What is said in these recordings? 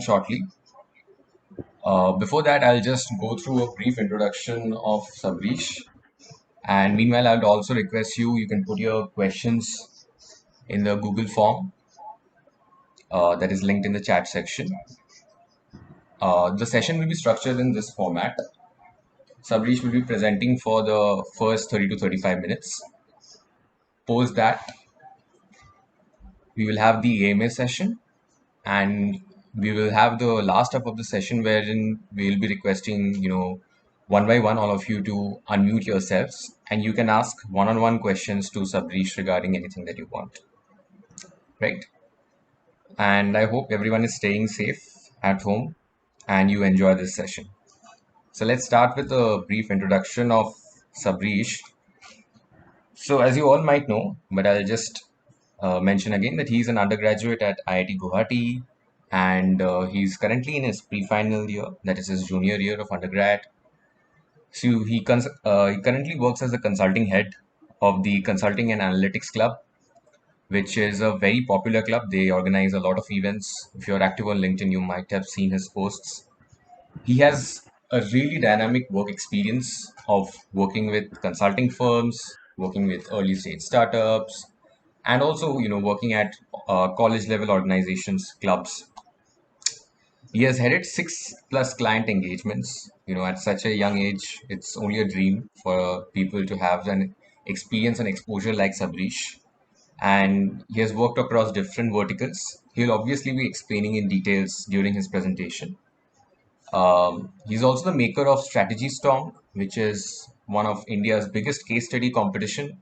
begin shortly. Before that, I'll just go through a brief introduction of Sabhareesh. And meanwhile, I would also request you can put your questions in the Google form that is linked in the chat section. The session will be structured in this format. Sabhareesh will be presenting for the first 30 to 35 minutes. Post that, we will have the AMA session, and we will have the last up of the session wherein we will be requesting, one by one, all of you to unmute yourselves and you can ask one-on-one questions to Sabhareesh regarding anything that you want. Right? And I hope everyone is staying safe at home and you enjoy this session. So let's start with a brief introduction of Sabhareesh. So as you all might know, but I'll just mention again that he's an undergraduate at IIT Guwahati, and he's currently in his pre-final year, that is his junior year of undergrad. So he currently works as a consulting head of the Consulting and Analytics Club, which is a very popular club. They organize a lot of events. If you're active on LinkedIn, you might have seen his posts. He has a really dynamic work experience of working with consulting firms, working with early stage startups, and also working at college level organizations, clubs. He has headed 6+ client engagements. At such a young age, it's only a dream for people to have an experience and exposure like Sabhareesh. And he has worked across different verticals. He'll obviously be explaining in details during his presentation. He's also the maker of Strategy Storm, which is one of India's biggest case study competition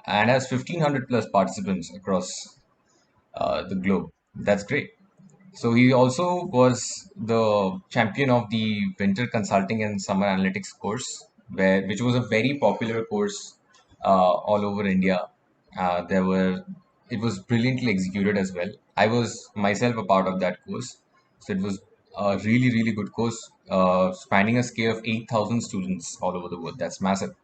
and has 1,500 plus participants across the globe. That's great. So he also was the champion of the Winter Consulting and Summer Analytics course, which was a very popular course all over India. It was brilliantly executed as well. I was myself a part of that course, so it was a really really good course, spanning a scale of 8,000 students all over the world. That's massive.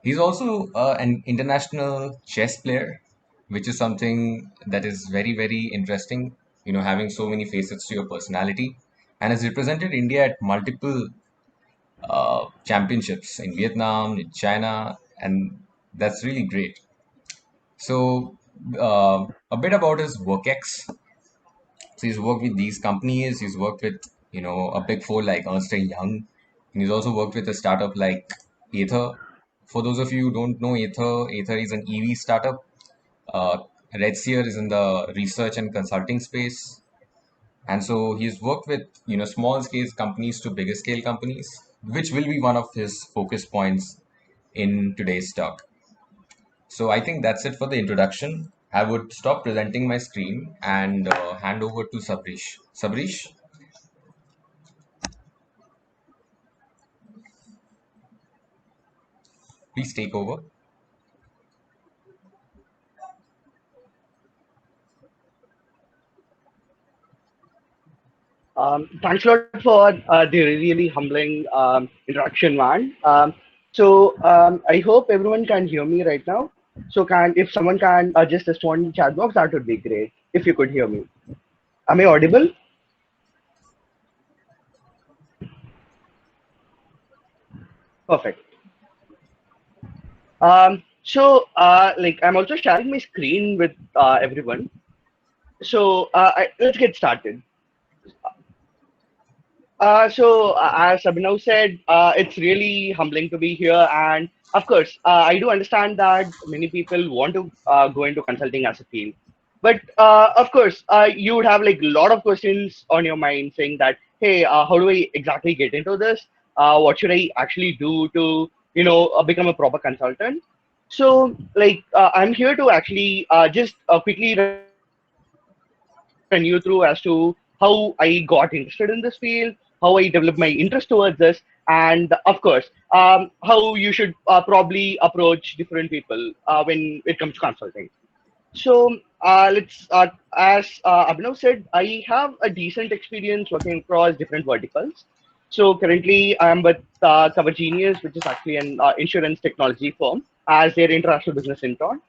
He's also an international chess player, which is something that is very, very interesting, having so many facets to your personality, and has represented India at multiple championships in Vietnam, in China, and that's really great. So, a bit about his work ex. So he's worked with these companies. He's worked with a big four like Ernst and Young, and he's also worked with a startup like Ather. For those of you who don't know Ather is an EV startup. Uh, Red Seer is in the research and consulting space, and so he's worked with small scale companies to bigger scale companies, which will be one of his focus points in today's talk. So I think that's it for the introduction. I would stop presenting my screen and hand over to Sabhareesh. Sabhareesh? Please take over. Thanks a lot for the really humbling introduction, man. I hope everyone can hear me right now. So if someone can just respond in the chat box, that would be great. If you could hear me, am I audible? Perfect. I'm also sharing my screen with everyone. Let's get started. As Abhinav said, it's really humbling to be here. And of course, I do understand that many people want to go into consulting as a field. But of course, you would have like a lot of questions on your mind saying that, hey, how do I exactly get into this? What should I actually do to, become a proper consultant? I'm here to actually just quickly run you through as to how I got interested in this field, how I developed my interest towards this, and of course, how you should probably approach different people when it comes to consulting. Let's start. As Abhinav said, I have a decent experience working across different verticals. So currently, I'm with Cover Genius, which is actually an insurance technology firm, as their international business intern.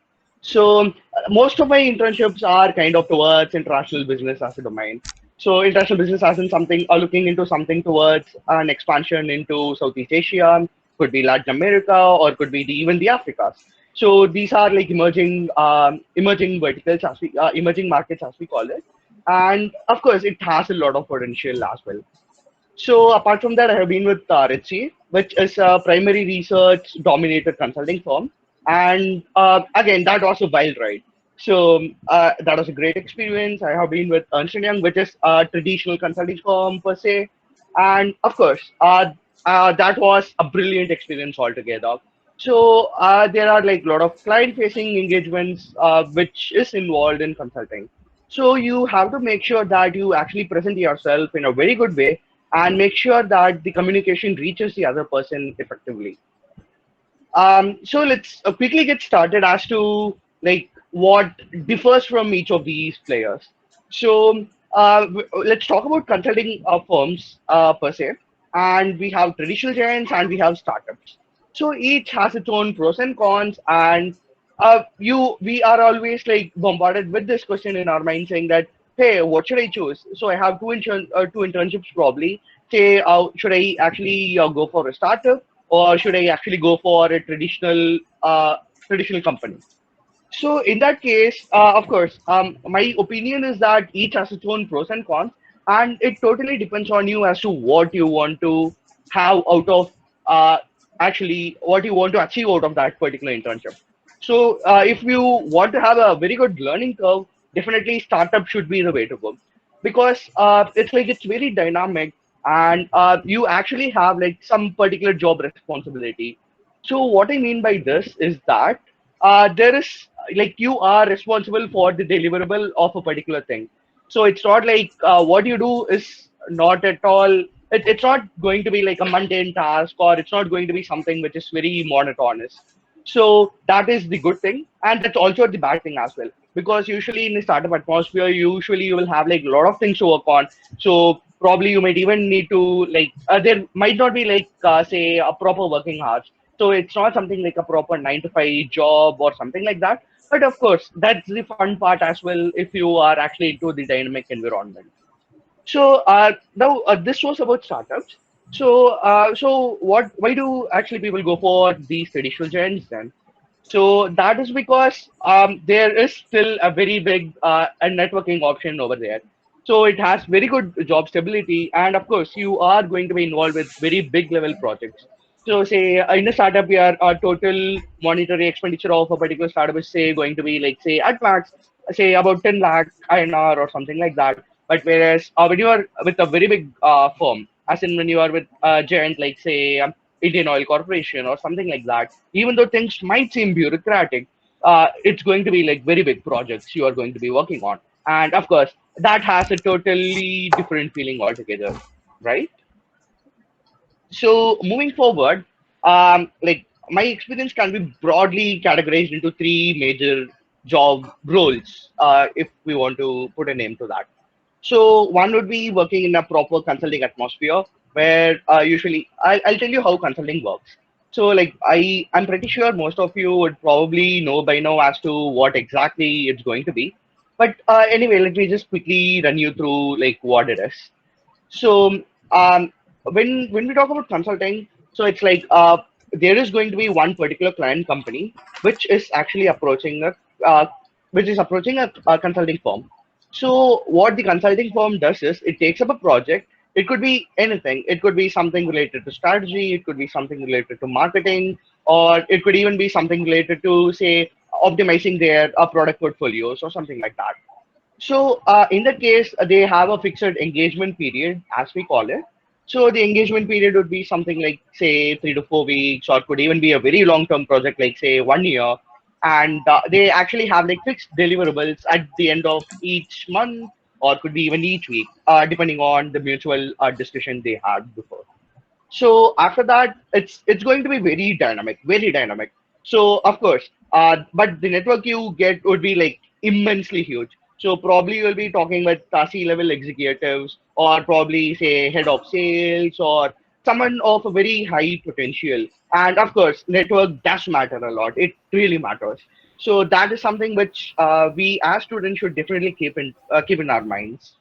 So most of my internships are kind of towards international business as a domain. So international business as in something looking into something towards an expansion into Southeast Asia, could be Latin America, or could be even the Africas. So these are like emerging verticals as we emerging markets as we call it, and of course it has a lot of potential as well. So apart from that, I have been with Ritchie, which is a primary research dominated consulting firm. And again, that was a wild ride. So that was a great experience. I have been with Ernst& Young, which is a traditional consulting firm per se. And of course, that was a brilliant experience altogether. So there are like a lot of client-facing engagements which is involved in consulting. So you have to make sure that you actually present yourself in a very good way and make sure that the communication reaches the other person effectively. So let's quickly get started as to like what differs from each of these players. So let's talk about consulting firms per se, and we have traditional giants and we have startups. So each has its own pros and cons, and we are always like bombarded with this question in our mind, saying that, hey, what should I choose? So I have two internships probably. Say, should I actually go for a startup, or should I actually go for a traditional company? So in that case, of course, my opinion is that each has its own pros and cons, and it totally depends on you as to what you want to have out of uh, actually what you want to achieve out of that particular internship. So if you want to have a very good learning curve, definitely startup should be the way to go, because it's very dynamic, and you actually have like some particular job responsibility. So what I mean by this is that there is like you are responsible for the deliverable of a particular thing. So it's not like what you do is not at all. It's not going to be like a mundane task, or it's not going to be something which is very monotonous. So that is the good thing, and that's also the bad thing as well. Because usually in a startup atmosphere, usually you will have like a lot of things to work on. So probably you might even need to like there might not be like say a proper working hours. So it's not something like a proper 9 to 5 job or something like that. But of course, that's the fun part as well if you are actually into the dynamic environment. So now this was about startups. So what? Why do actually people go for these traditional giants then? So that is because there is still a very big a networking option over there. So it has very good job stability, and of course, you are going to be involved with very big level projects. So say in a startup, your total monetary expenditure of a particular startup is say going to be like say at max say about 10 lakh INR or something like that. But whereas when you are with a very big firm, as in when you are with a giant like say Indian Oil Corporation or something like that, even though things might seem bureaucratic, it's going to be like very big projects you are going to be working on. And of course, that has a totally different feeling altogether, right? So moving forward, like my experience can be broadly categorized into three major job roles, if we want to put a name to that. So one would be working in a proper consulting atmosphere where usually I'll tell you how consulting works. So like I'm pretty sure most of you would probably know by now as to what exactly it's going to be. But anyway, let me just quickly run you through like what it is. So when we talk about consulting, so it's like there is going to be one particular client company which is actually approaching uh, a consulting firm. So what the consulting firm does is it takes up a project. It could be anything. It could be something related to strategy. It could be something related to marketing, or it could even be something related to say optimizing their product portfolios or something like that. So in that case, they have a fixed engagement period, as we call it. So the engagement period would be something like, say, 3 to 4 weeks, or could even be a very long-term project, like say 1 year. And they actually have like fixed deliverables at the end of each month, or could be even each week, depending on the mutual discussion they had before. So after that, it's going to be very dynamic, very dynamic. So of course, but the network you get would be like immensely huge. So probably you'll be talking with C-level executives, or probably say head of sales, or someone of a very high potential. And of course, network does matter a lot. It really matters. So that is something which we as students should definitely keep in our minds.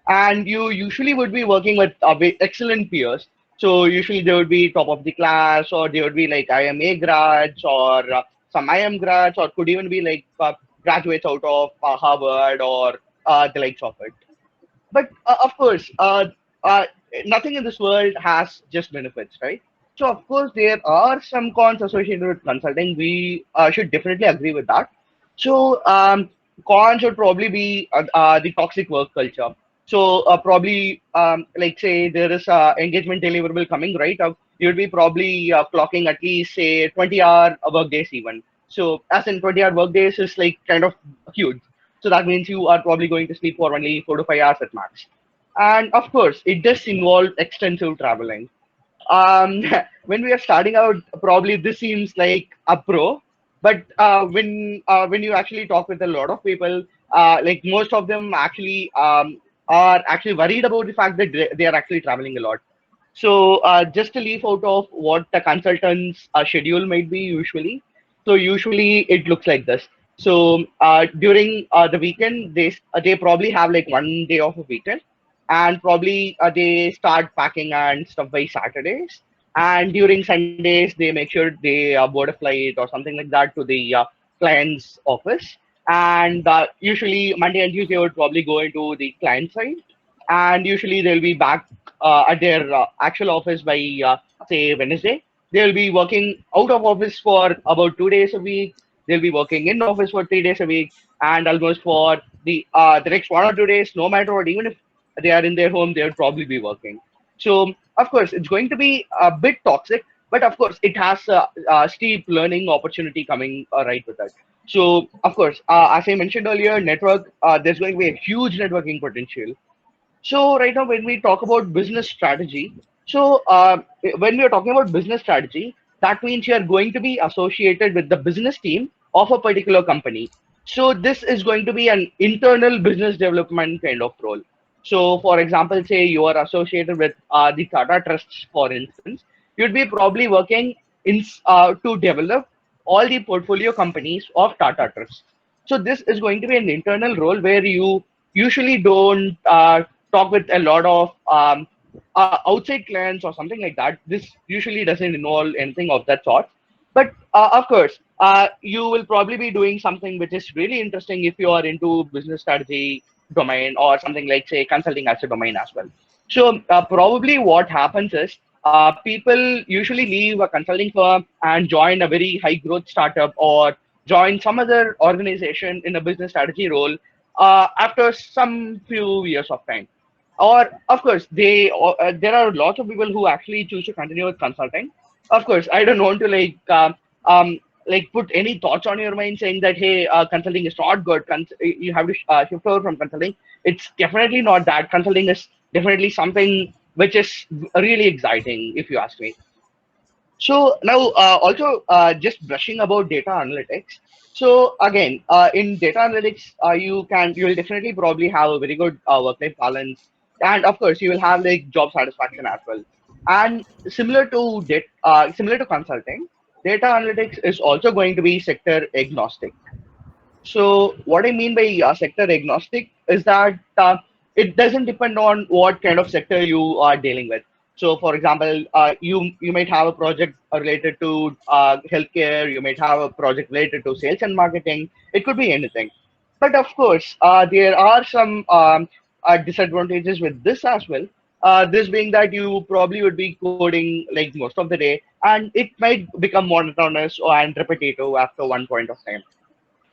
and you usually would be working with excellent peers. So usually they would be top of the class, or they would be like IMA grads, or some IM grads, or could even be like graduates out of Harvard or the likes of it. But of course, uh, nothing in this world has just benefits, right? So of course, there are some cons associated with consulting. We should definitely agree with that. So cons would probably be the toxic work culture. So probably, like say there is a engagement deliverable coming, right? You'll be probably clocking at least say 20-hour work days even. So as in 20-hour work days is like kind of huge. So that means you are probably going to sleep for only 4 to 5 hours at max. And of course, it does involve extensive traveling. Um, when we are starting out, probably this seems like a pro, but when you actually talk with a lot of people, like most of them actually are actually worried about the fact that they are actually traveling a lot. So just to leave out of what the consultant's schedule might be usually. So usually it looks like this. So during the weekend, they probably have like 1 day of a weekend, and probably they start packing and stuff by Saturdays. And during Sundays, they make sure they board a flight or something like that to the client's office. And usually Monday and Tuesday would probably go into the client side, and usually they'll be back at their actual office by say Wednesday. They'll be working out of office for about 2 days a week. They'll be working in office for 3 days a week, and almost for the next 1 or 2 days, no matter what, even if they are in their home, they would probably be working. So of course, it's going to be a bit toxic, but of course, it has a steep learning opportunity coming right with it. So of course, as I mentioned earlier, there's going to be a huge networking potential. So right now, when we talk about business strategy, so when we are talking about business strategy, that means you are going to be associated with the business team of a particular company. So this is going to be an internal business development kind of role. So for example, say you are associated with the Tata Trusts, for instance, you'd be probably working to develop all the portfolio companies of Tata Trusts. So this is going to be an internal role where you usually don't talk with a lot of outside clients or something like that. This usually doesn't involve anything of that sort. But of course, you will probably be doing something which is really interesting if you are into business strategy domain, or something like say consulting as a domain as well. So probably what happens is people usually leave a consulting firm and join a very high growth startup, or join some other organization in a business strategy role after some few years of time. Or of course, there are lots of people who actually choose to continue with consulting. Of course, I don't want to like put any thoughts on your mind saying that hey, consulting is not good. You have to shift over from consulting. It's definitely not that. Consulting is definitely something which is really exciting, if you ask me. So now, also just brushing about data analytics. So again, in data analytics, you will definitely probably have a very good work-life balance, and of course, you will have like job satisfaction as well. And similar to consulting, data analytics is also going to be sector agnostic. So what I mean by sector agnostic is that it doesn't depend on what kind of sector you are dealing with. So, for example, you might have a project related to healthcare. You might have a project related to sales and marketing. It could be anything. But of course, there are some disadvantages with this as well. This being that you probably would be coding like most of the day, and it might become monotonous and repetitive after one point of time.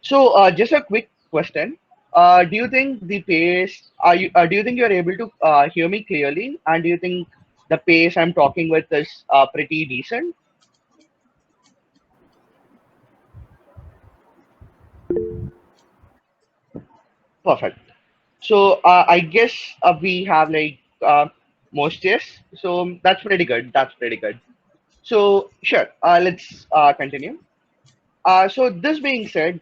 So, just a quick question. Do you think the pace, do you think you're able to hear me clearly? And do you think the pace I'm talking with is pretty decent? Perfect. So, I guess we have like most yes. So, that's pretty good. That's pretty good. So, sure, let's continue. So this being said,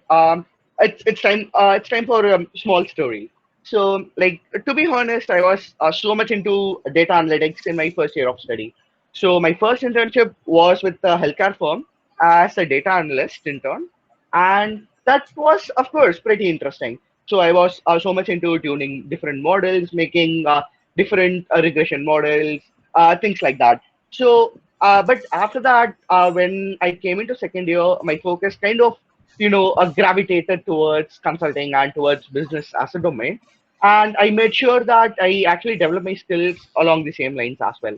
it's time for a small story. So like to be honest, I was so much into data analytics in my first year of study. So my first internship was with a healthcare firm as a data analyst intern, and that was of course pretty interesting. So I was so much into tuning different models, making different regression models, things like that. So, but after that, when I came into second year, my focus kind of, gravitated towards consulting and towards business as a domain. And I made sure that I actually developed my skills along the same lines as well.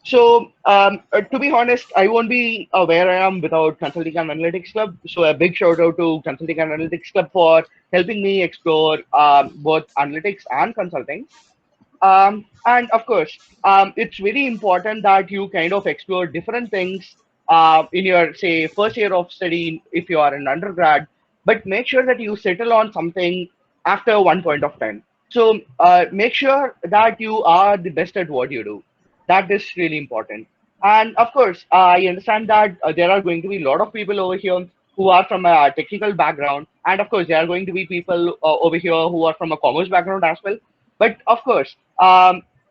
So, to be honest, I won't be where I am without Consulting and Analytics Club. So, a big shout out to Consulting and Analytics Club for helping me explore both analytics and consulting. And of course, it's very important that you kind of explore different things in your, say, first year of study if you are an undergrad, but make sure that you settle on something after one point of time. So make sure that you are the best at what you do. That is really important. And of course, I understand that there are going to be a lot of people over here who are from a technical background, and of course, there are going to be people over here who are from a commerce background as well. But of course,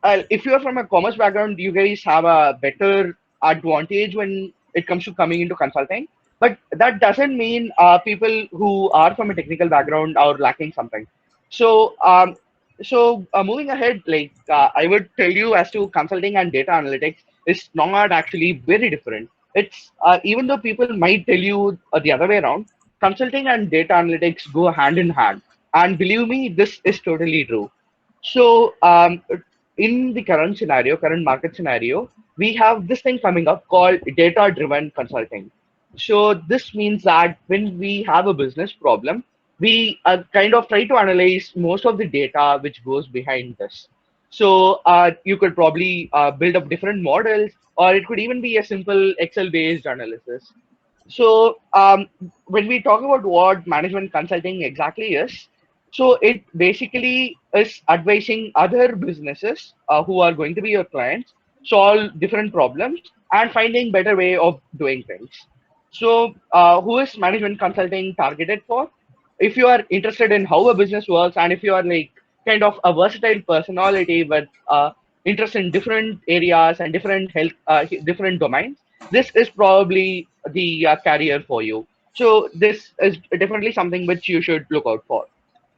if you're from a commerce background, you guys have a better advantage when it comes to coming into consulting. But that doesn't mean people who are from a technical background are lacking something. So, moving ahead, like I would tell you as to consulting and data analytics is not actually very different. It's even though people might tell you the other way around, consulting and data analytics go hand in hand. And believe me, this is totally true. So, in the current scenario, current market scenario, we have this thing coming up called data-driven consulting. So, this means that when we have a business problem, we kind of try to analyze most of the data which goes behind this. So, you could probably build up different models, or it could even be a simple Excel-based analysis. So, when we talk about what management consulting exactly is, so it basically is advising other businesses who are going to be your clients solve different problems and finding better way of doing things. So, who is management consulting targeted for? If you are interested in how a business works, and if you are like kind of a versatile personality with interest in different areas and different health, different domains, this is probably the career for you. So this is definitely something which you should look out for.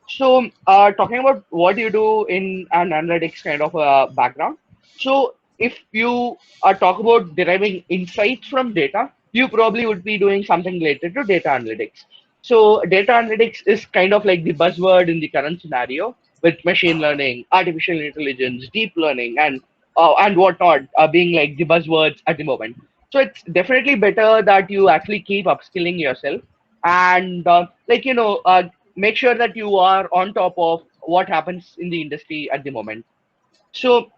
So, talking about what you do in an analytics kind of a background. So, if you talk about deriving insights from data, you probably would be doing something related to data analytics. So, data analytics is kind of like the buzzword in the current scenario with machine learning, artificial intelligence, deep learning, and whatnot being like the buzzwords at the moment. So, it's definitely better that you actually keep upskilling yourself and make sure that you are on top of what happens in the industry at the moment. So,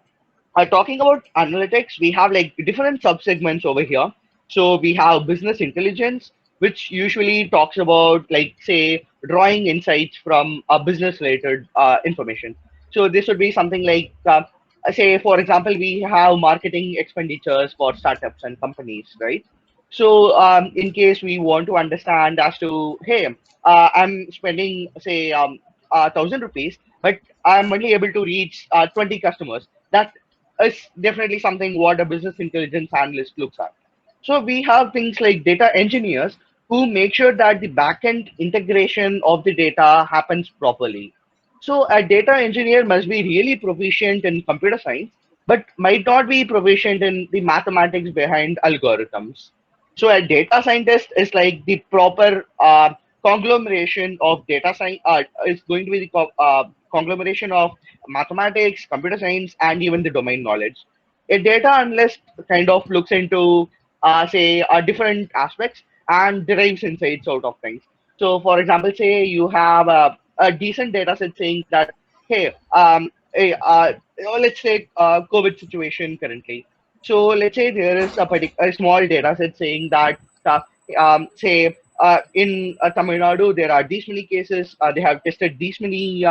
talking about analytics, we have like different subsegments over here. So we have business intelligence, which usually talks about like say drawing insights from a business related information. So this would be something like say for example we have marketing expenditures for startups and companies, right? So in case we want to understand as to hey, I'm spending say 1,000 rupees, but I'm only able to reach 20 customers. That is definitely something what a business intelligence analyst looks at. So we have things like data engineers who make sure that the backend integration of the data happens properly. So a data engineer must be really proficient in computer science, but might not be proficient in the mathematics behind algorithms. So a data scientist is like the proper conglomeration of data science. Is going to be the conglomeration of mathematics, computer science, and even the domain knowledge. A data analyst kind of looks into, say, different aspects and derives insights out of things. So, for example, say you have a decent data set saying that, hey, let's take COVID situation currently. So, let's say there is a small data set saying that, say, in Tamil Nadu, there are these many cases, they have tested these many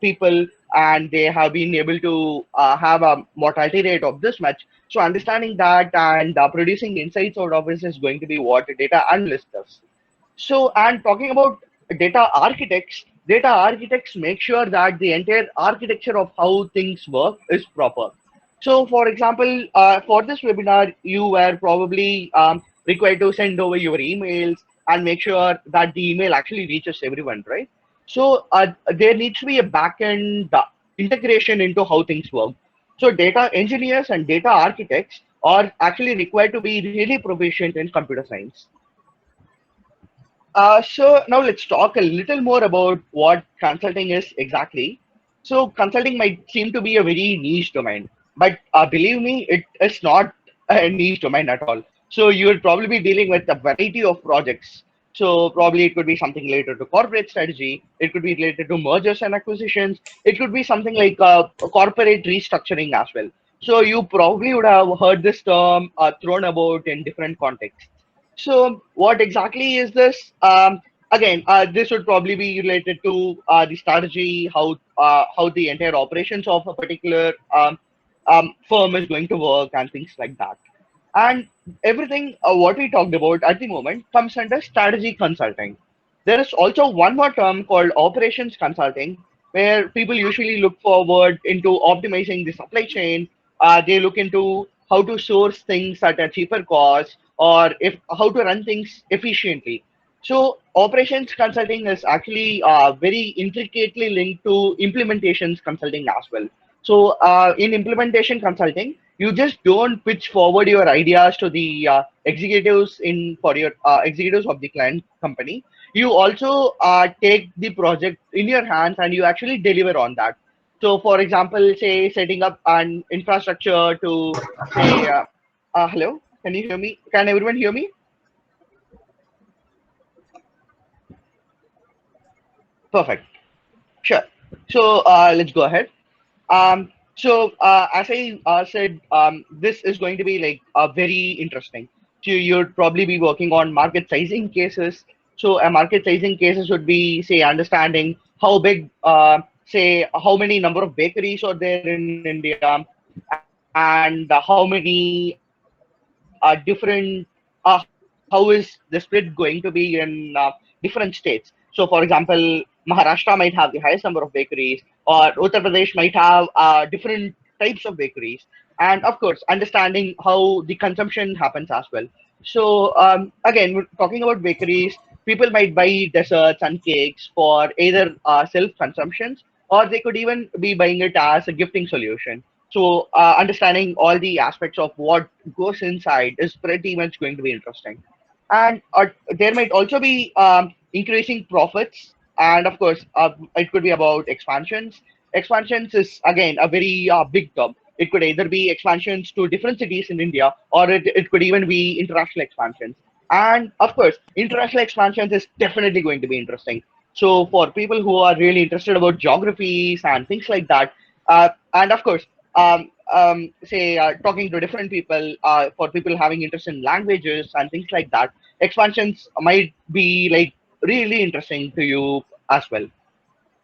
people and they have been able to have a mortality rate of this much. So understanding that and producing insights out of this is going to be what a data analyst does. So, and talking about data architects make sure that the entire architecture of how things work is proper. So, for example, for this webinar, you were probably required to send over your emails and make sure that the email actually reaches everyone, right? So there needs to be a back-end integration into how things work. So data engineers and data architects are actually required to be really proficient in computer science. So now let's talk a little more about what consulting is exactly. So consulting might seem to be a very niche domain, but believe me, it is not a niche domain at all. So you will probably be dealing with a variety of projects. So probably it could be something related to corporate strategy. It could be related to mergers and acquisitions. It could be something like a corporate restructuring as well. So you probably would have heard this term thrown about in different contexts. So, what exactly is this? Again, this would probably be related to the strategy, how the entire operations of a particular firm is going to work, and things like that. And everything what we talked about at the moment comes under strategy consulting. There is also one more term called operations consulting, where people usually look forward into optimizing the supply chain. They look into how to source things at a cheaper cost, or if how to run things efficiently. So operations consulting is actually very intricately linked to implementations consulting as well. So in implementation consulting, you just don't pitch forward your ideas to the executives in for your executives of the client company. You also take the project in your hands and you actually deliver on that. So for example, say setting up an infrastructure to say hello, can you hear me? Can everyone hear me? Perfect. Sure. So let's go ahead. As I said, this is going to be like very interesting. So you'd probably be working on market sizing cases. So a market sizing cases would be, say, understanding how big, say, how many number of bakeries are there in India, and how many different, how is the split going to be in different states. So, for example, Maharashtra might have the highest number of bakeries, or Uttar Pradesh might have different types of bakeries, and of course, understanding how the consumption happens as well. So, again, we're talking about bakeries. People might buy desserts and cakes for either self-consumptions, or they could even be buying it as a gifting solution. So, understanding all the aspects of what goes inside is pretty much going to be interesting. And there might also be increasing profits, and of course, it could be about expansions. Expansions is again a very big term. It could either be expansions to different cities in India, or it could even be international expansions. And of course, international expansions is definitely going to be interesting. So for people who are really interested about geographies and things like that, and of course, say talking to different people, for people having interest in languages and things like that, expansions might be like really interesting to you as well.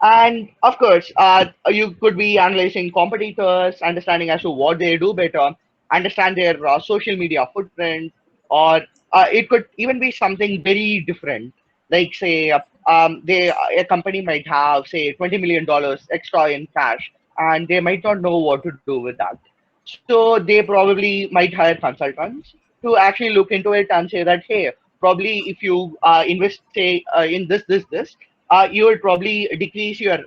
And of course, you could be analyzing competitors, understanding as to what they do better, understand their social media footprint, or it could even be something very different. Like say, a company might have say $20 million extra in cash, and they might not know what to do with that. So they probably might hire consultants to actually look into it and say that, hey, probably if you invest say in this, you will probably decrease your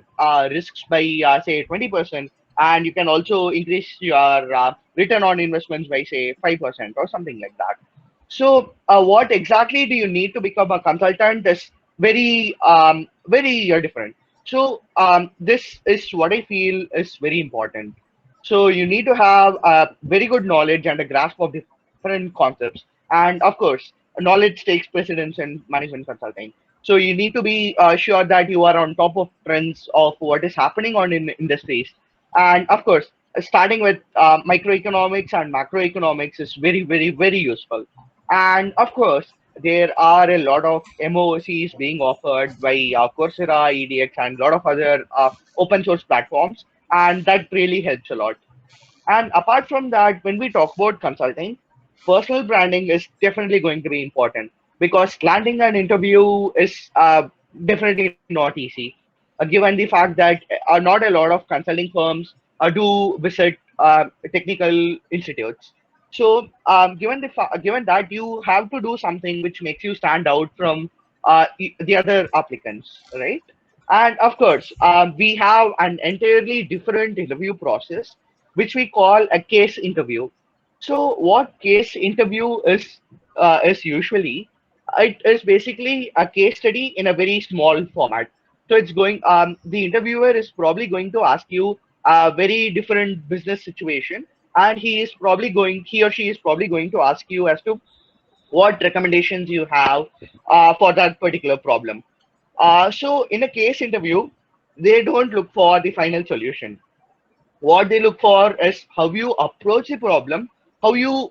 risks by say 20%, and you can also increase your return on investments by say 5% or something like that. So what exactly do you need to become a consultant is very different. So this is what I feel is very important. So you need to have a very good knowledge and a grasp of different concepts. And of course, knowledge takes precedence in management consulting. So you need to be sure that you are on top of trends of what is happening on in industries. And of course, starting with microeconomics and macroeconomics is very useful. And of course, there are a lot of MOOCs being offered by Coursera, EDX, and a lot of other open source platforms, and that really helps a lot. And apart from that, when we talk about consulting, personal branding is definitely going to be important because landing an interview is definitely not easy, given the fact that not a lot of consulting firms do visit technical institutes. So, given that you have to do something which makes you stand out from the other applicants, right? And of course, we have an entirely different interview process, which we call a case interview. So, what case interview is usually, it is basically a case study in a very small format. So, it's going. The interviewer is probably going to ask you a very different business situation, and he or she is probably going to ask you as to what recommendations you have for that particular problem. So in a case interview, they don't look for the final solution. What they look for is how you approach the problem, how you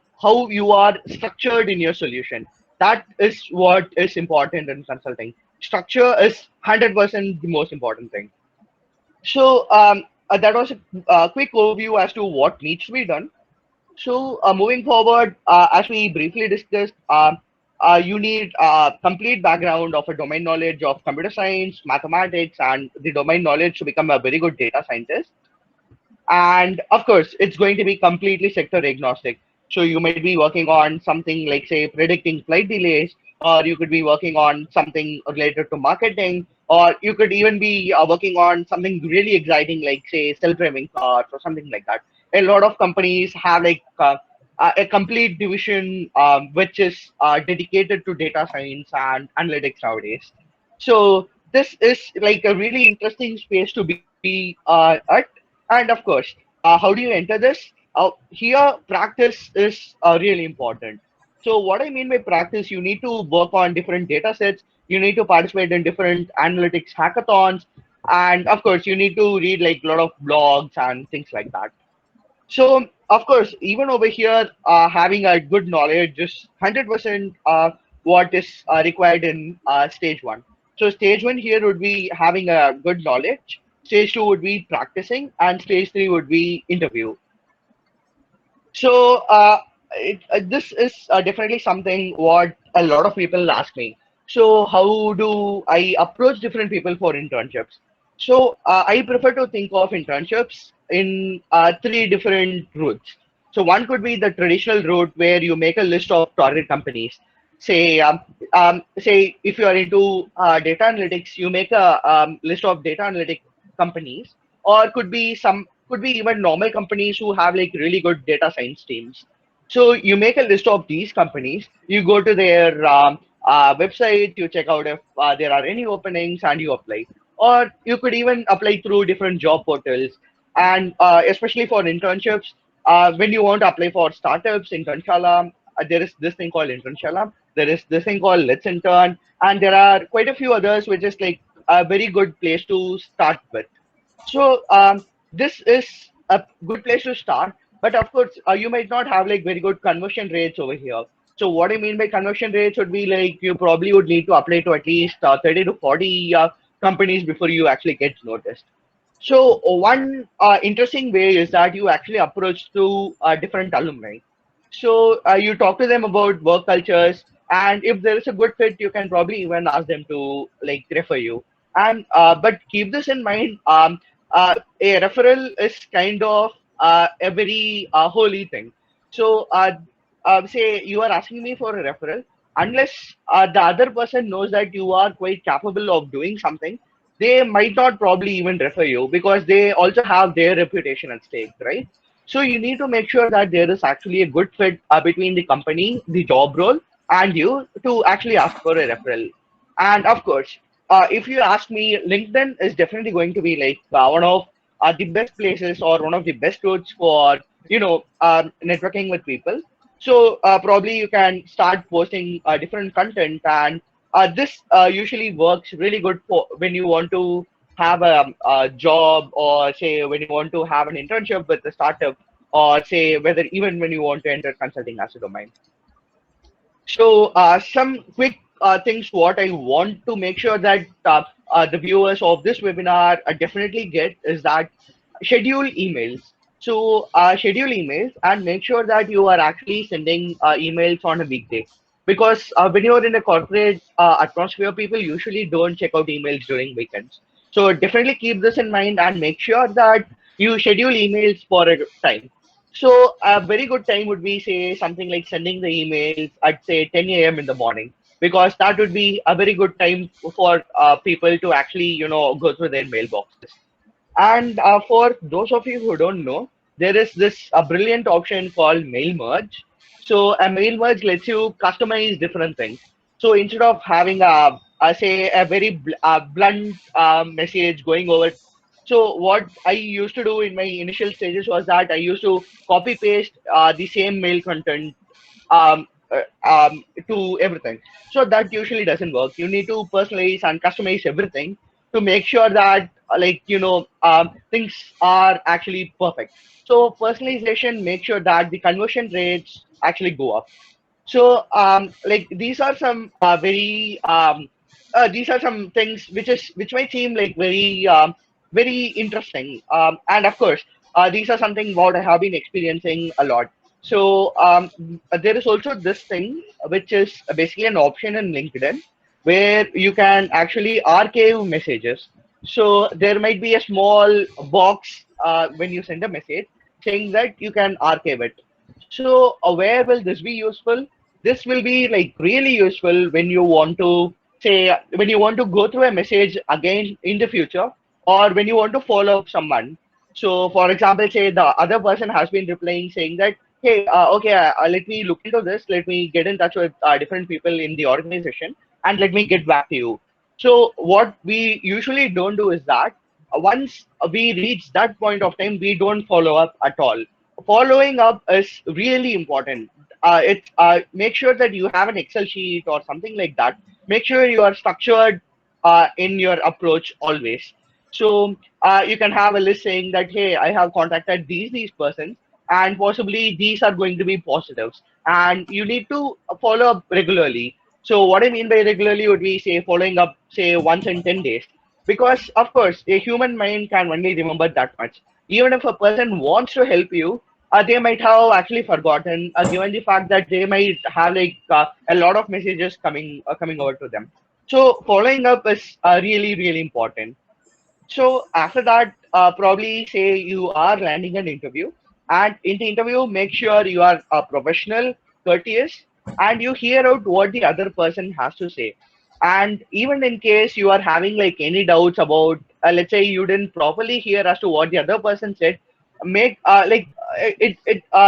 are structured in your solution. That is what is important in consulting. Structure is 100% the most important thing. So that was a quick overview as to what needs to be done. So moving forward, as we briefly discussed, you need a complete background of a domain knowledge of computer science, mathematics, and the domain knowledge to become a very good data scientist. And of course, it's going to be completely sector agnostic. So you might be working on something like, say, predicting flight delays, or you could be working on something related to marketing, or you could even be working on something really exciting like, say, self-driving cars or something like that. A lot of companies have like a complete division which is dedicated to data science and analytics nowadays. So this is like a really interesting space to be at. And of course, how do you enter this? Here, practice is really important. So what I mean by practice, you need to work on different data sets. You need to participate in different analytics hackathons. And of course, you need to read like a lot of blogs and things like that. So, of course, even over here, having a good knowledge is 100% what is required in stage one. So, stage one here would be having a good knowledge, stage two would be practicing, and stage three would be interview. So this is definitely something what a lot of people ask me. So how do I approach different people for internships? So I prefer to think of internships in three different routes. So one could be the traditional route where you make a list of target companies. Say if you are into data analytics, you make a list of data analytic companies, or could be even normal companies who have like really good data science teams. So you make a list of these companies, you go to their website, you check out if there are any openings, and you apply. Or you could even apply through different job portals. And especially for internships, when you want to apply for startups, Internshala, there is this thing called Internshala. There is this thing called Let's Intern, and there are quite a few others, which is like a very good place to start with. So this is a good place to start, but of course you might not have like very good conversion rates over here. So what I mean by conversion rates would be like you probably would need to apply to at least 30 to 40 companies before you actually get noticed. So one interesting way is that you actually approach to different alumni. So you talk to them about work cultures, and if there is a good fit, you can probably even ask them to like refer you. And but keep this in mind. A referral is kind of a very holy thing. So say you are asking me for a referral, unless the other person knows that you are quite capable of doing something, they might not probably even refer you because they also have their reputation at stake, right? So you need to make sure that there is actually a good fit between the company, the job role, and you to actually ask for a referral. And of course, if you ask me, LinkedIn is definitely going to be like one of the best places or one of the best routes for networking with people. So probably you can start posting different content, and this usually works really good for when you want to have a job, or say when you want to have an internship with a startup, or say whether even when you want to enter consulting as a domain. So, some quick things what I want to make sure that the viewers of this webinar definitely get is that schedule emails. So, schedule emails and make sure that you are actually sending emails on a weekday. Because when you're in a corporate atmosphere, people usually don't check out emails during weekends. So, definitely keep this in mind and make sure that you schedule emails for a time. So a very good time would be say something like sending the emails at say 10 a.m. in the morning. because that would be a very good time for people to actually, go through their mailboxes. And for those of you who don't know, there is this a brilliant option called mail merge. So a mail merge lets you customize different things. So instead of having say a very blunt message going over, so what I used to do in my initial stages was that I used to copy paste the same mail content um, to everything. So that usually doesn't work. You need to personalize and customize everything to make sure that, things are actually perfect. So personalization makes sure that the conversion rates actually go up. So, like these are some these are some things which might seem like very interesting. And of course, these are something what I have been experiencing a lot. So, there is also this thing which is basically an option in LinkedIn where you can actually archive messages. So there might be a small box when you send a message saying that you can archive it. So, where will this be useful? This will be like really useful when you want to when you want to go through a message again in the future, or when you want to follow up someone. So, for example, say the other person has been replying saying that, hey, okay, let me look into this, let me get in touch with different people in the organization, and let me get back to you. So, what we usually don't do is that once we reach that point of time, we don't follow up at all. Following up is really important. It's make sure that you have an Excel sheet or something like that. Make sure you are structured in your approach always. So you can have a list saying that, hey, I have contacted these persons, and possibly these are going to be positives, and you need to follow up regularly. So what I mean by regularly would be, say, following up, say, once in 10 days, because of course a human mind can only remember that much. Even if a person wants to help you, they might have actually forgotten, given the fact that they might have like a lot of messages coming over to them. So following up is really important. So after that, probably say you are landing an interview, and in the interview, make sure you are professional, courteous, and you hear out what the other person has to say. And even in case you are having like any doubts about, let's say you didn't properly hear as to what the other person said, make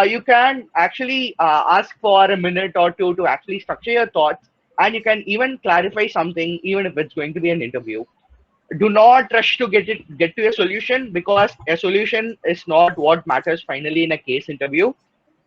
you can actually ask for a minute or two to actually structure your thoughts, and you can even clarify something, even if it's going to be an interview. Do not rush to get to a solution, because a solution is not what matters finally in a case interview,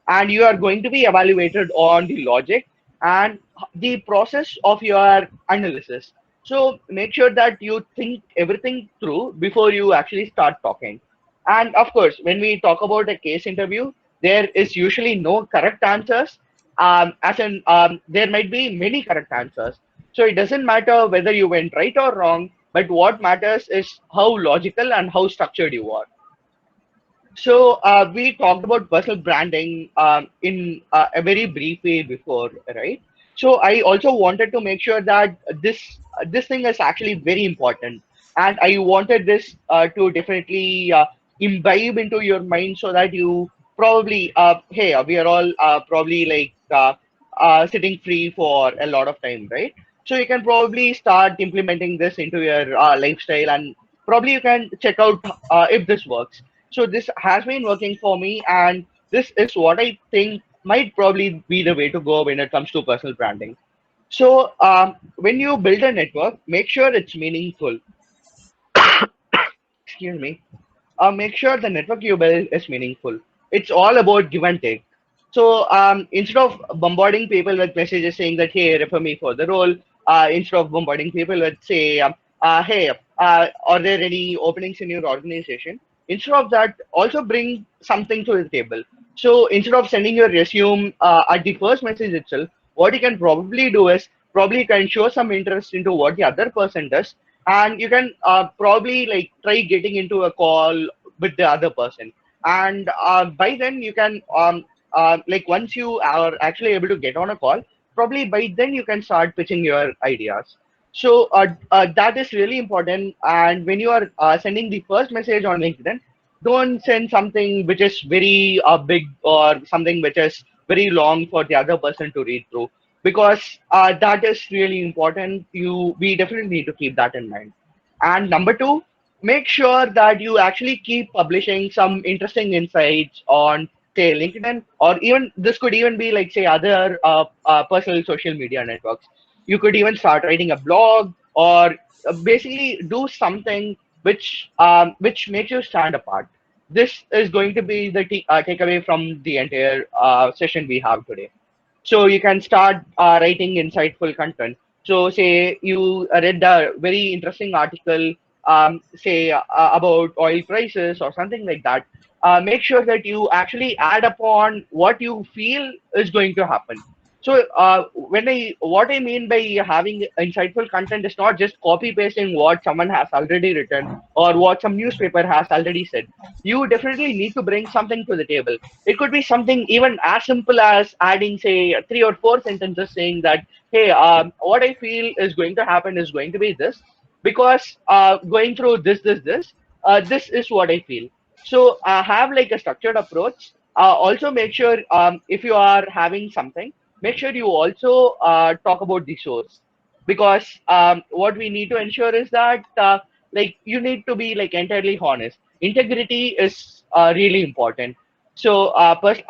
and you are going to be evaluated on the logic and the process of your analysis. So make sure that you think everything through before you actually start talking. And of course, when we talk about a case interview, there is usually no correct answers. As in, there might be many correct answers. So it doesn't matter whether you went right or wrong, but what matters is how logical and how structured you are. So we talked about personal branding in a very brief way before, right? So I also wanted to make sure that this thing is actually very important, and I wanted this to definitely imbibe into your mind, so that you probably, hey, we are all probably like sitting free for a lot of time, right? So you can probably start implementing this into your lifestyle, and probably you can check out if this works. So this has been working for me, and this is what I think might probably be the way to go when it comes to personal branding. So when you build a network, make sure it's meaningful. Excuse me. Make sure the network you build is meaningful. It's all about give and take. So instead of bombarding people with messages saying that, hey, refer me for the role, instead of bombarding people with, say, hey, are there any openings in your organization? Instead of that, also bring something to the table. So instead of sending your resume at the first message itself, what you can probably do is probably you can show some interest into what the other person does, and you can probably like try getting into a call with the other person. And by then you can like once you are actually able to get on a call, probably by then you can start pitching your ideas. So that is really important. And when you are sending the first message on LinkedIn, don't send something which is very big, or something which is very long for the other person to read through. because that is really important. We definitely need to keep that in mind. And number two, make sure that you actually keep publishing some interesting insights on, say, LinkedIn, or even this could even be like, say, other personal social media networks. You could even start writing a blog, or basically do something which makes you stand apart. This is going to be the takeaway from the entire session we have today. So you can start writing insightful content. So say you read a very interesting article, say about oil prices or something like that. Make sure that you actually add upon what you feel is going to happen. So what I mean by having insightful content is not just copy pasting what someone has already written or what some newspaper has already said. You definitely need to bring something to the table. It could be something even as simple as adding, say, three or four sentences saying that, hey, what I feel is going to happen is going to be this, because going through this is what I feel. So have like a structured approach. Also make sure, if you are having something, make sure you also talk about the source, because what we need to ensure is that like you need to be like entirely honest. Integrity is really important. So,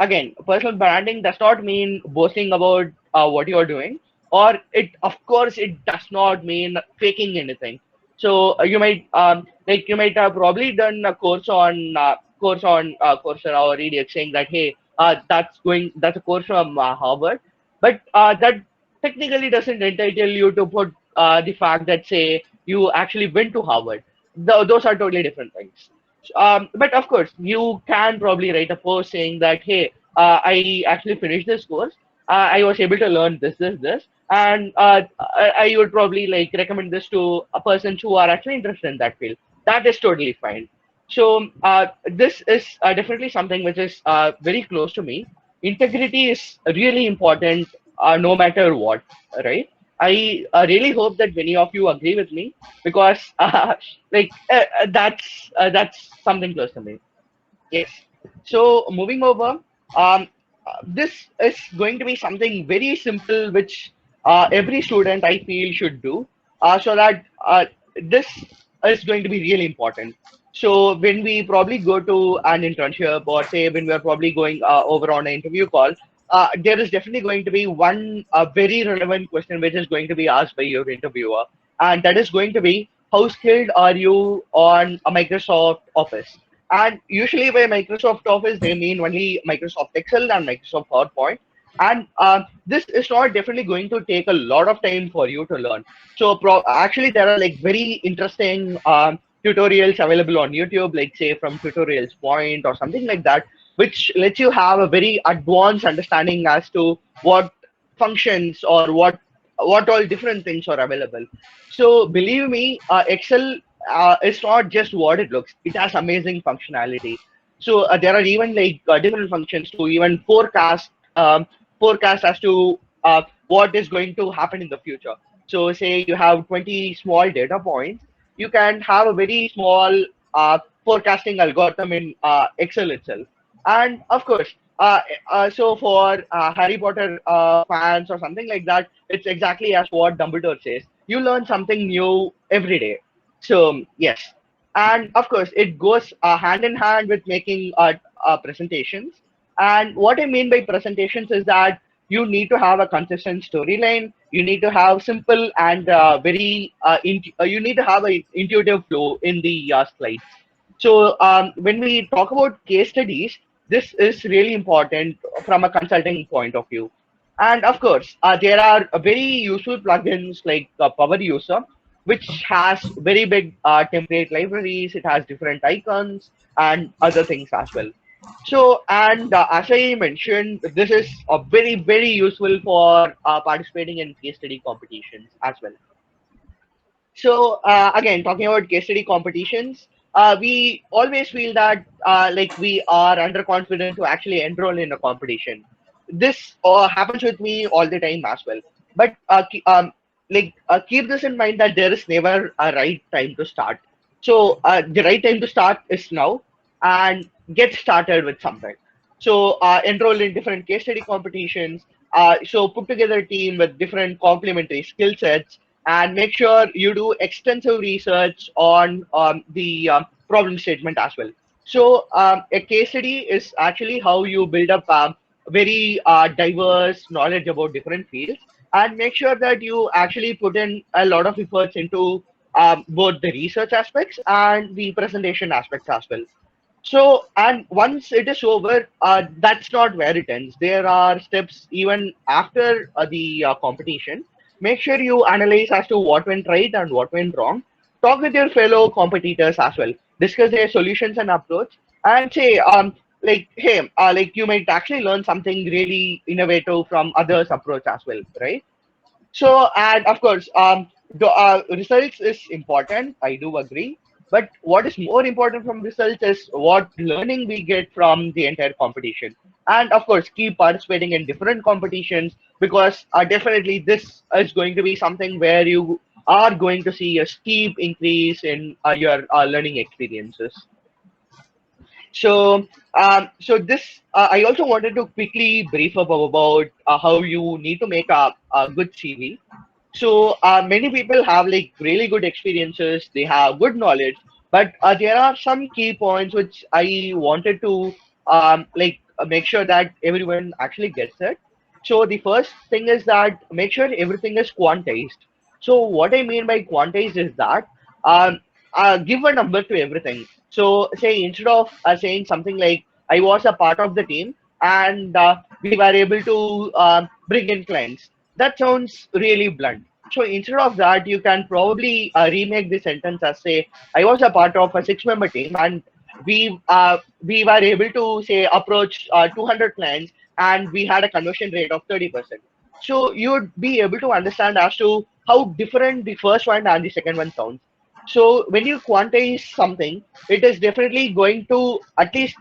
again, personal branding does not mean boasting about what you are doing, or of course, it does not mean faking anything. So, you might have probably done a Coursera or EDX saying that, hey, that's a course from Harvard, but that technically doesn't entitle you to put the fact that, say, you actually went to Harvard. Those are totally different things. But of course, you can probably write a post saying that, hey, I actually finished this course. I was able to learn this, and I would probably like recommend this to a person who are actually interested in that field. That is totally fine. So this is definitely something which is very close to me. Integrity is really important, no matter what, right? I really hope that many of you agree with me, because that's something close to me. Yes. So moving over, this is going to be something very simple, which every student I feel should do, so that this is going to be really important. So when we probably go to an internship, or say when we are probably going over on an interview call, there is definitely going to be one very relevant question which is going to be asked by your interviewer, and that is going to be, how skilled are you on a Microsoft Office? And usually by Microsoft Office, they mean only Microsoft Excel and Microsoft PowerPoint. And this is not definitely going to take a lot of time for you to learn. So actually, there are like very interesting tutorials available on YouTube, like say from Tutorials Point or something like that, which lets you have a very advanced understanding as to what functions or what all different things are available. So believe me, Excel it's not just what it looks. It has amazing functionality. So there are even like different functions to even forecast as to what is going to happen in the future. So say you have 20 small data points, you can have a very small forecasting algorithm in Excel itself. And of course, so for Harry Potter fans or something like that, it's exactly as what Dumbledore says. You learn something new every day. So yes, and of course it goes hand in hand with making presentations. And what I mean by presentations is that you need to have a consistent storyline. You need to have simple and you need to have an intuitive flow in the slides. So when we talk about case studies, this is really important from a consulting point of view. And of course, there are very useful plugins like Power User, which has very big template libraries. It has different icons and other things as well. So, and as I mentioned, this is very, very useful for participating in case study competitions as well. So again, talking about case study competitions, we always feel that like we are underconfident to actually enroll in a competition. This happens with me all the time as well. But keep this in mind that there is never a right time to start. So the right time to start is now, and get started with something. So enroll in different case study competitions. So put together a team with different complementary skill sets and make sure you do extensive research on the problem statement as well. So a case study is actually how you build up very diverse knowledge about different fields and make sure that you actually put in a lot of efforts into both the research aspects and the presentation aspects as well. So, and once it is over, that's not where it ends. There are steps even after the competition. Make sure you analyze as to what went right and what went wrong. Talk with your fellow competitors as well. Discuss their solutions and approach, and say, like, hey, like you might actually learn something really innovative from others' approach as well, right? So, and of course, the results is important. I do agree. But what is more important from results is what learning we get from the entire competition. And of course, keep participating in different competitions because definitely this is going to be something where you are going to see a steep increase in your learning experiences. So, so this I also wanted to quickly brief up about how you need to make a good CV. So many people have like really good experiences, they have good knowledge, but there are some key points which I wanted to make sure that everyone actually gets it. So the first thing is that make sure everything is quantized. So what I mean by quantized is that um, give a number to everything. So say instead of saying something like I was a part of the team and we were able to bring in clients, that sounds really blunt. So instead of that, you can probably remake the sentence as say, I was a part of a six-member team and we were able to say approach 200 clients and we had a conversion rate of 30%. So you would be able to understand as to how different the first one and the second one sounds. So when you quantize something, it is definitely going to at least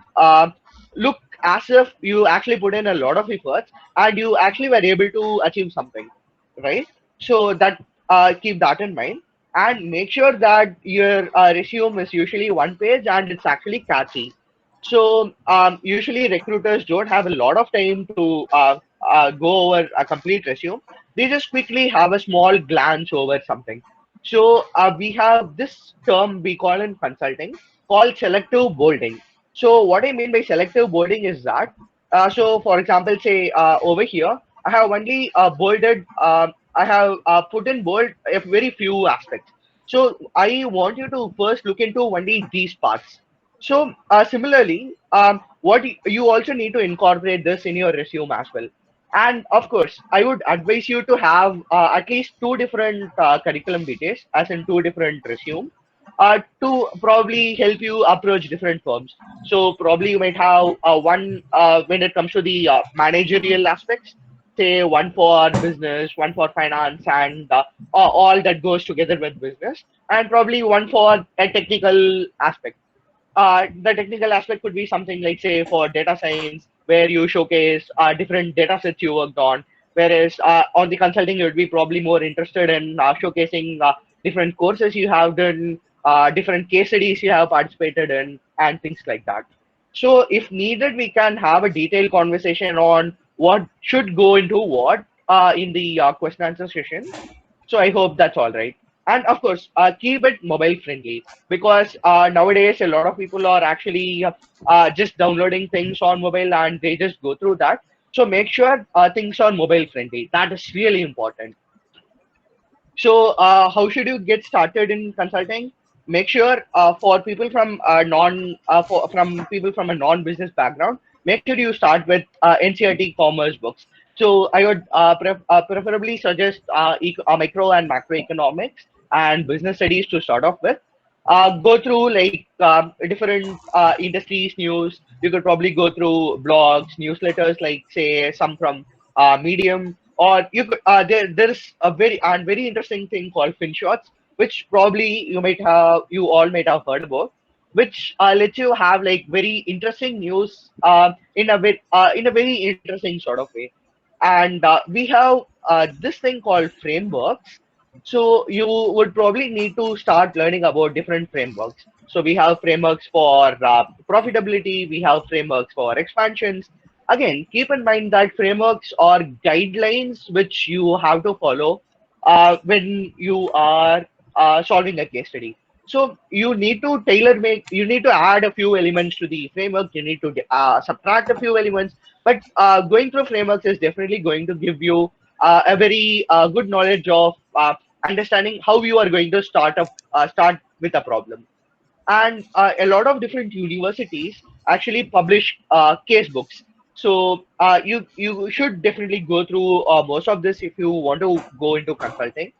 look as if you actually put in a lot of efforts and you actually were able to achieve something, right? So that keep that in mind and make sure that your resume is usually one page and it's actually catchy. So usually recruiters don't have a lot of time to go over a complete resume. They just quickly have a small glance over something. So we have this term we call in consulting called selective bolding. So what I mean by selective bolding is that, so for example, say over here, I have only bolded, I have put in bold a very few aspects. So I want you to first look into only these parts. So similarly, what you also need to incorporate this in your resume as well. And of course, I would advise you to have at least two different curriculum details, as in two different resume, to probably help you approach different firms. So probably you might have one when it comes to the managerial aspects, say one for business, one for finance, and all that goes together with business, and probably one for a technical aspect. The technical aspect could be something like, say, for data science, where you showcase different data sets you worked on. Whereas on the consulting, you would be probably more interested in showcasing different courses you have done, different case studies you have participated in, and things like that. So, if needed, we can have a detailed conversation on what should go into what in the question answer session. So I hope that's all right. And of course, keep it mobile friendly because nowadays a lot of people are actually just downloading things on mobile and they just go through that. So make sure things are mobile friendly. That is really important. So, how should you get started in consulting? Make sure for people from from people from a non-business background, make sure you start with NCRT commerce books. So, I would preferably suggest micro and macroeconomics and business studies to start off with. Go through like different industries news. You could probably go through blogs, newsletters, like say some from Medium, or you could there's a very interesting thing called FinShots, which probably you all might have heard about, which lets you have like very interesting news in a very interesting sort of way. And we have this thing called frameworks. So you would probably need to start learning about different frameworks. So we have frameworks for profitability, we have frameworks for expansions, again, keep in mind that frameworks are guidelines which you have to follow when you are solving a case study. So you need to tailor make, you need to add a few elements to the framework, you need to subtract a few elements, but going through frameworks is definitely going to give you a very good knowledge of understanding how you are going to start with a problem. And a lot of different universities actually publish case books. So you should definitely go through most of this if you want to go into consulting.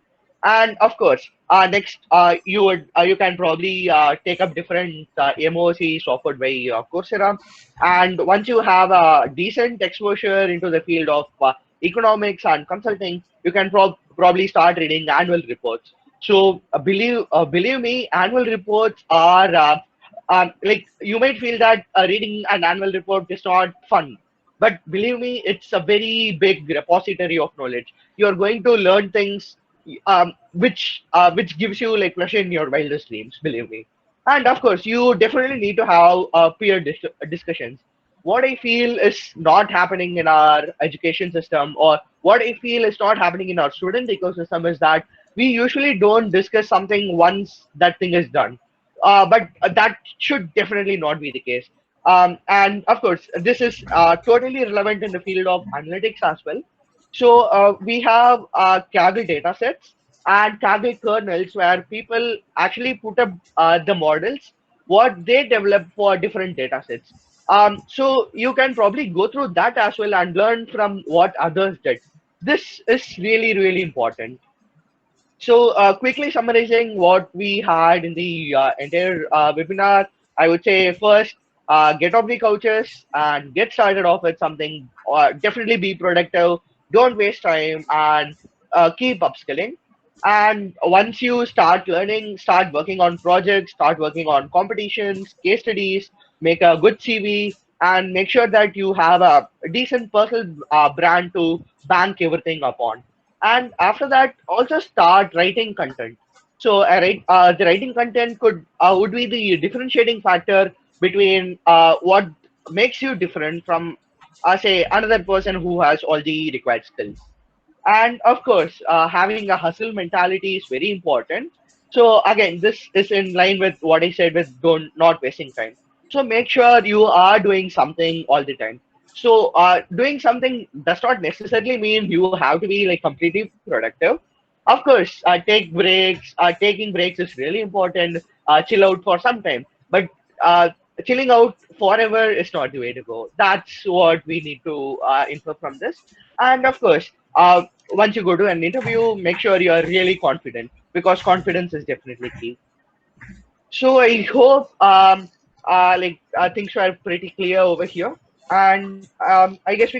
And of course, next you can probably take up different MOCs offered by Coursera. And once you have a decent exposure into the field of economics and consulting, you can probably start reading annual reports. So believe me, annual reports are like, you might feel that reading an annual report is not fun, but believe me, it's a very big repository of knowledge. You're going to learn things which gives you like pleasure in your wildest dreams. Believe me. And of course, you definitely need to have peer discussions. What I feel is not happening in our education system, or what I feel is not happening in our student ecosystem, is that we usually don't discuss something once that thing is done. But that should definitely not be the case. And of course, this is totally relevant in the field of analytics as well. So we have Kaggle data sets and Kaggle kernels where people actually put up the models, what they develop for different data sets. So you can probably go through that as well and learn from what others did. This is really, really important. So, quickly summarizing what we had in the entire webinar, I would say first, get off the couches and get started off with something. Definitely be productive. Don't waste time and keep upskilling. And once you start learning, start working on projects, start working on competitions, case studies, make a good CV, and make sure that you have a decent personal brand to bank everything upon. And after that, also start writing content. So the writing content would be the differentiating factor between what makes you different from say another person who has all the required skills. And of course, having a hustle mentality is very important. So again, this is in line with what I said with don't not wasting time. So make sure you are doing something all the time. So doing something does not necessarily mean you have to be like completely productive. Of course, take breaks. Taking breaks is really important. Chill out for some time, but uh, chilling out forever is not the way to go. That's what we need to infer from this. And of course, once you go to an interview, make sure you are really confident, because confidence is definitely key. So I hope things are pretty clear over here, and I guess we can